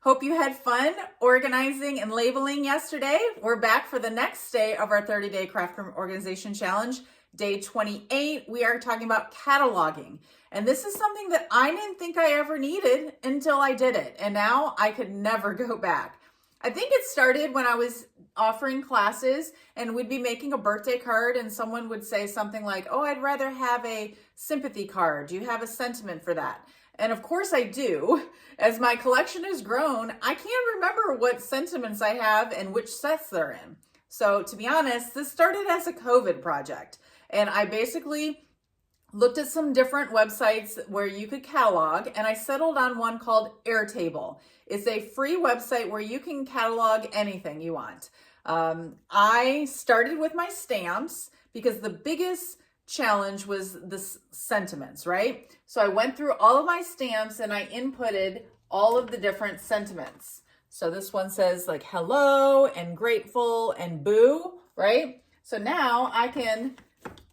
Hope you had fun organizing and labeling yesterday. We're back for the next day of our 30-day craft room organization challenge. Day 28, we are talking about cataloging. And this is something that I didn't think I ever needed until I did it. And now I could never go back. I think it started when I was offering classes and we'd be making a birthday card and someone would say something like, "Oh, I'd rather have a sympathy card. Do you have a sentiment for that?" And of course I do. As my collection has grown, I can't remember what sentiments I have and which sets they're in. So to be honest, this started as a COVID project. And I basically looked at some different websites where you could catalog, and I settled on one called Airtable. It's a free website where you can catalog anything you want. I started with my stamps because the biggest challenge was the sentiments, right? So I went through all of my stamps and I inputted all of the different sentiments. So this one says like hello and grateful and boo, right? So now I can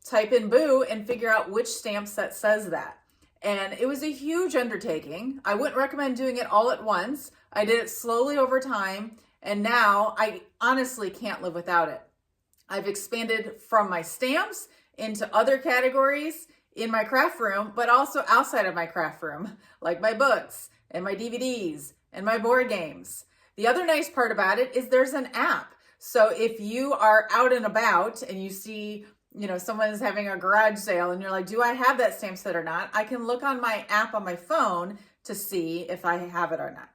type in boo and figure out which stamp set says that. And it was a huge undertaking. I wouldn't recommend doing it all at once. I did it slowly over time, and now I honestly can't live without it. I've expanded from my stamps into other categories in my craft room, but also outside of my craft room, like my books and my DVDs and my board games. The other nice part about it is there's an app. So if you are out and about and you see, someone is having a garage sale and you're like, do I have that stamp set or not? I can look on my app on my phone to see if I have it or not.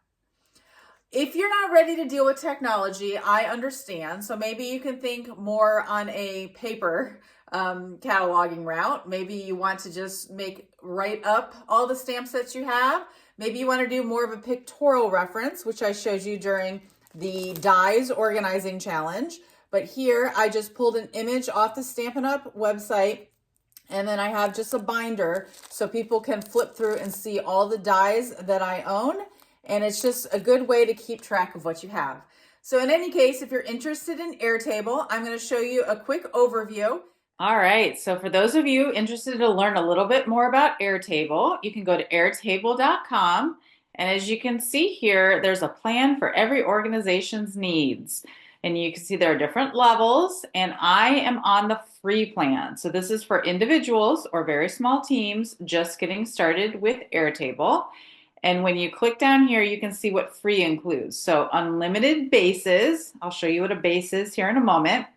If you're not ready to deal with technology, I understand. So maybe you can think more on a paper cataloging route. Maybe you want to just write up all the stamp sets you have. Maybe you want to do more of a pictorial reference, which I showed you during the dies organizing challenge. But here I just pulled an image off the Stampin' Up! Website, and then I have just a binder so people can flip through and see all the dies that I own. And it's just a good way to keep track of what you have. So in any case, if you're interested in Airtable, I'm going to show you a quick overview. All right, so for those of you interested to learn a little bit more about Airtable, you can go to airtable.com. And as you can see here, there's a plan for every organization's needs. And you can see there are different levels, and I am on the free plan. So this is for individuals or very small teams just getting started with Airtable. And when you click down here, you can see what free includes. So unlimited bases, I'll show you what a base is here in a moment.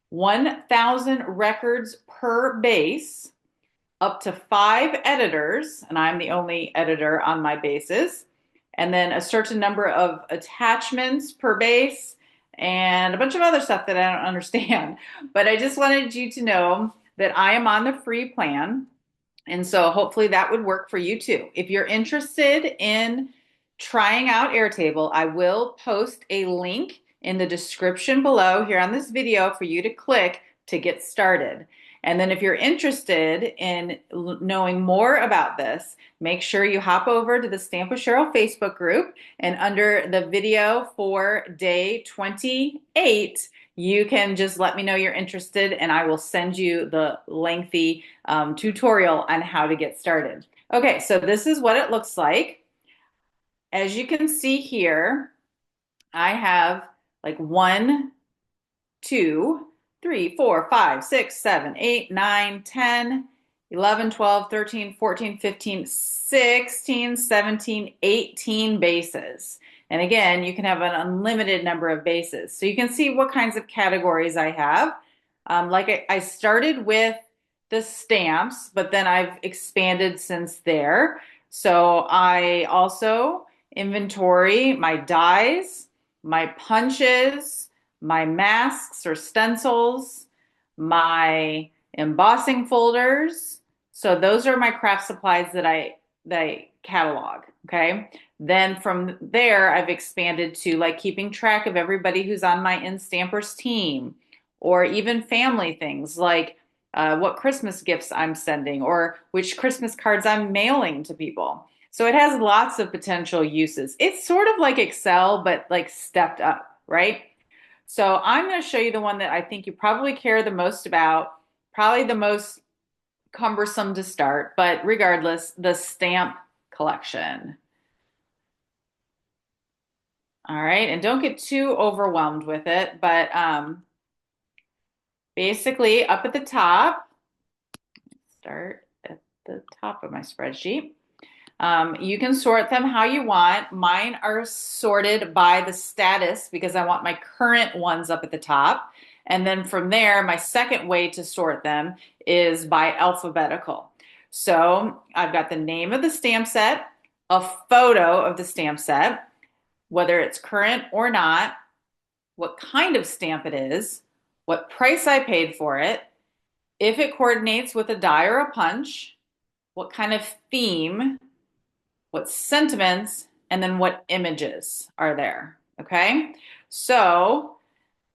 1,000 records per base, up to 5 editors, and I'm the only editor on my bases, and then a certain number of attachments per base, and a bunch of other stuff that I don't understand. But I just wanted you to know that I am on the free plan, and so hopefully that would work for you too. If you're interested in trying out Airtable, I will post a link in the description below here on this video for you to click to get started. And then if you're interested in knowing more about this, make sure you hop over to the Stamp with Cheryl Facebook group, and under the video for day 28, you can just let me know you're interested and I will send you the lengthy tutorial on how to get started. Okay, so this is what it looks like. As you can see here, I have like 1, 2, 3, 4, 5, 6, 7, 8, 9, 10, 11, 12, 13, 14, 15, 16, 17, 18 bases. And again, you can have an unlimited number of bases. So you can see what kinds of categories I have. I started with the stamps, but then I've expanded since there. So I also inventory my dies, my punches, my masks or stencils, my embossing folders. So those are my craft supplies that I catalog, okay? Then from there, I've expanded to like keeping track of everybody who's on my InStampers team, or even family things like what Christmas gifts I'm sending or which Christmas cards I'm mailing to people. So it has lots of potential uses. It's sort of like Excel, but like stepped up, right? So I'm going to show you the one that I think you probably care the most about, probably the most cumbersome to start, but regardless, the stamp collection. All right, and don't get too overwhelmed with it, but basically up at the top, start at the top of my spreadsheet. You can sort them how you want. Mine are sorted by the status because I want my current ones up at the top. And then from there, my second way to sort them is by alphabetical. So I've got the name of the stamp set, a photo of the stamp set, whether it's current or not, what kind of stamp it is, what price I paid for it, if it coordinates with a die or a punch, what kind of theme, what sentiments, and then what images are there. Okay. So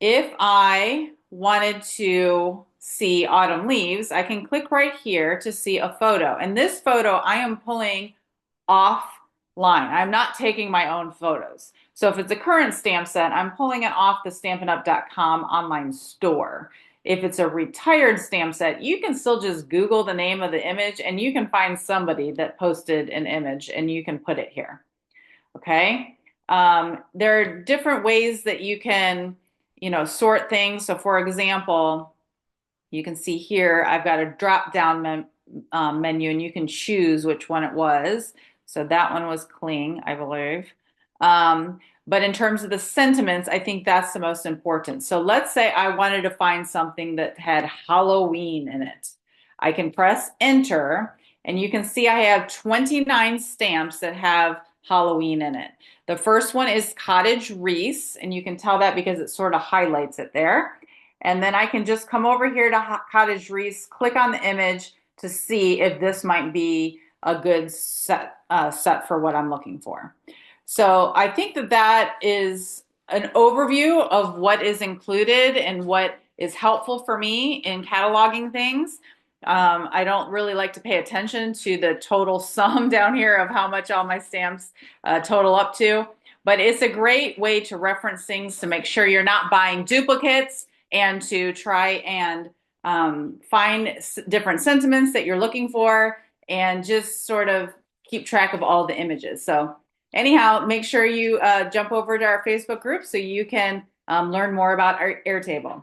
if I wanted to see autumn leaves, I can click right here to see a photo. And this photo I am pulling offline. I'm not taking my own photos. So if it's a current stamp set, I'm pulling it off the StampinUp.com online store. If it's a retired stamp set, you can still just Google the name of the image and you can find somebody that posted an image and you can put it here. Okay. There are different ways that you can, sort things. So for example, you can see here, I've got a drop down menu and you can choose which one it was. So that one was Kling, I believe. But in terms of the sentiments, I think that's the most important. So let's say I wanted to find something that had Halloween in it. I can press enter and you can see I have 29 stamps that have Halloween in it. The first one is Cottage Wreaths, and you can tell that because it sort of highlights it there. And then I can just come over here to Cottage Wreaths, click on the image to see if this might be a good set for what I'm looking for. So I think that that is an overview of what is included and what is helpful for me in cataloging things. I don't really like to pay attention to the total sum down here of how much all my stamps total up to, but it's a great way to reference things to make sure you're not buying duplicates and to try and find different sentiments that you're looking for and just sort of keep track of all the images. So anyhow, make sure you jump over to our Facebook group so you can learn more about our Airtable.